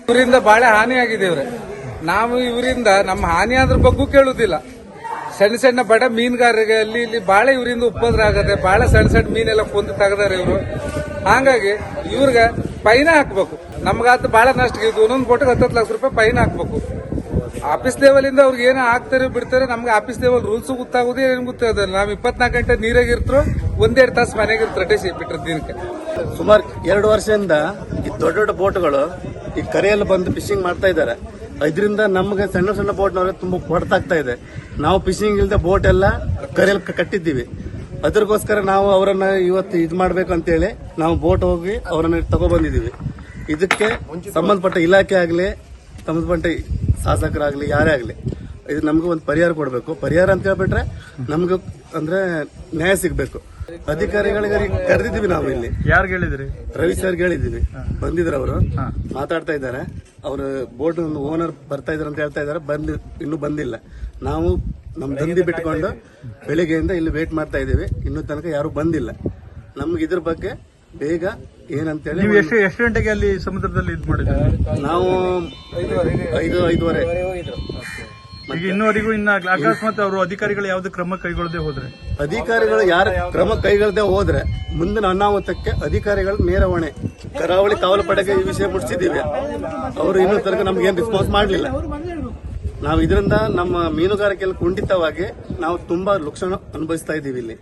ಇವರಿಂದ ಬಹಳ ಹಾನಿಯಾಗಿದೆ ಇವ್ರೆ. ನಾವು ಇವರಿಂದ ನಮ್ಮ ಹಾನಿ ಆದ್ರ ಬಗ್ಗೂ ಕೇಳುದಿಲ್ಲ. ಸಣ್ಣ ಸಣ್ಣ ಬಡ ಮೀನುಗಾರರಿಗೆ ಅಲ್ಲಿ ಇಲ್ಲಿ ಬಹಳ ಇವರಿಂದ ಉಪದ್ರ ಆಗದೆ. ಬಹಳ ಸಣ್ಣ ಸಣ್ಣ ಮೀನೆಲ್ಲ ಕೊಂದು ತೆಗದಾರೆ ಇವರು. ಹಾಗಾಗಿ ಇವ್ರಿಗೆ ಫೈನ್ ಹಾಕ್ಬೇಕು. ನಮ್ಗಾತ ಬಹಳ ನಷ್ಟ ಇದು. ಒಂದೊಂದು ಬೋಟಿಗೆ 10 ಲಕ್ಷ ರೂಪಾಯಿ ಫೈನ್ ಹಾಕ್ಬೇಕು. ಆಫೀಸ್ ಲೆವೆಲಿಂದ ಅವ್ರಿಗೆ ಏನೋ ಹಾಕ್ತಾರೆ ಬಿಡ್ತಾರೆ. ನಮ್ಗೆ ಆಫೀಸ್ ಲೆವೆಲ್ ರೂಲ್ಸ್ ಗೊತ್ತಾಗೋದೇ ಏನು ಗೊತ್ತಾಗೋದಿಲ್ಲ. ನಾವು 24 ಗಂಟೆ ನೀರಾಗಿರ್ತರು, 1-2 ತಾಸು ಮನೆಗೆ ಇರ್ತಾರೆ ಬಿಟ್ಟರೆ ದಿನಕ್ಕೆ. ಸುಮಾರು 2 ವರ್ಷದಿಂದ ಈ ದೊಡ್ಡ ದೊಡ್ಡ ಬೋಟ್ಗಳು ಈ ಕರೆಯಲ್ಲಿ ಬಂದು ಫಿಶಿಂಗ್ ಮಾಡ್ತಾ ಇದ್ದಾರೆ. ಇದರಿಂದ ನಮ್ಗೆ ಸಣ್ಣ ಸಣ್ಣ ಬೋಟ್ನವ್ರಿಗೆ ತುಂಬಾ ಹೊಡೆತಾಗ್ತಾ ಇದೆ. ನಾವು ಫಿಶಿಂಗ್ ಇಲ್ಲದೆ ಬೋಟ್ ಎಲ್ಲ ಕರೆಯಲ್ಲಿ ಕಟ್ಟಿದ್ದೀವಿ. ಅದಕ್ಕೋಸ್ಕರ ನಾವು ಅವರನ್ನ ಇವತ್ತು ಇದು ಮಾಡ್ಬೇಕು ಅಂತೇಳಿ ನಾವು ಬೋಟ್ ಹೋಗಿ ಅವರನ್ನ ತಗೊಬಂದಿದ್ದೀವಿ. ಇದಕ್ಕೆ ಸಂಬಂಧಪಟ್ಟ ಇಲಾಖೆ ಆಗಲಿ, ಸಂಬಂಧಪಟ್ಟ ಶಾಸಕರಾಗ್ಲಿ, ಯಾರೇ ಆಗಲಿ, ಇದು ನಮ್ಗೆ ಒಂದು ಪರಿಹಾರ ಕೊಡಬೇಕು. ಪರಿಹಾರ ಅಂತ ಹೇಳ್ಬಿಟ್ರೆ ನಮ್ಗೆ ಅಂದ್ರೆ ನ್ಯಾಯ ಸಿಗ್ಬೇಕು. ಅಧಿಕಾರಿಗಳಿಗೆ ಕರೆದಿದ್ದೀವಿ ನಾವು. ಇಲ್ಲಿ ಯಾರು ಹೇಳಿದ್ರಿ? ರವಿ ಸರ್ ಹೇಳಿದ್ದೀವಿ. ಬಂದಿದ್ರು ಅವರು, ಮಾತಾಡ್ತಾ ಇದ್ದಾರೆ. ಅವರು ಬೋಟ್ ಓನರ್ ಬರ್ತಾ ಇದಾರೆ ಅಂತ ಹೇಳ್ತಾ ಇದಾರೆ. ಇನ್ನೂ ಬಂದಿಲ್ಲ. ನಾವು ನಮ್ ದಂಧೆ ಬಿಟ್ಕೊಂಡು ಬೆಳಿಗ್ಗೆಯಿಂದ ಇಲ್ಲಿ ವೇಟ್ ಮಾಡ್ತಾ ಇದೀವಿ. ಇನ್ನೂ ತನಕ ಯಾರು ಬಂದಿಲ್ಲ. ನಮ್ಗೆ ಇದ್ರ ಬಗ್ಗೆ ಬೇಗ ಏನಂತೇಳಿ. ನೀವು ಎಷ್ಟು ಗಂಟೆಗೆ ಅಲ್ಲಿ ಸಮುದ್ರದಲ್ಲಿ ಇದು ಮಾಡಿದ್ರಿ? ನಾವು 5:30 ಈಗ ಇನ್ನುವರೆಗೂ ಅಕಸ್ಮಾತ್ ಅವರು ಅಧಿಕಾರಿಗಳು ಯಾವ್ದು ಕ್ರಮ ಕೈಗೊಳ್ಳದೆ ಹೋದ್ರೆ? ಅಧಿಕಾರಿಗಳು ಯಾರ ಕ್ರಮ ಕೈಗೊಳ್ಳದೆ ಹೋದ್ರೆ ಮುಂದಿನ ಅನಾಹುತಕ್ಕೆ ಅಧಿಕಾರಿಗಳ ನೇರ ಹೊಣೆ. ಕರಾವಳಿ ಕಾವಲು ಪಡೆಗೆ ಈ ವಿಷಯ ಮುಟ್ಟಿಸಿದ್ದೀವಿ. ಅವರು ಇನ್ನೂ ತನಕ ನಮ್ಗೇನು ರೆಸ್ಪಾನ್ಸ್ ಮಾಡಲಿಲ್ಲ. ನಾವು ಇದರಿಂದ ನಮ್ಮ ಮೀನುಗಾರಿಕೆಯಲ್ಲಿ ಕುಂಠಿತವಾಗಿ ನಾವು ತುಂಬಾ ಲಕ್ಷಣ ಅನುಭವಿಸ್ತಾ ಇದ್ದೀವಿ ಇಲ್ಲಿ.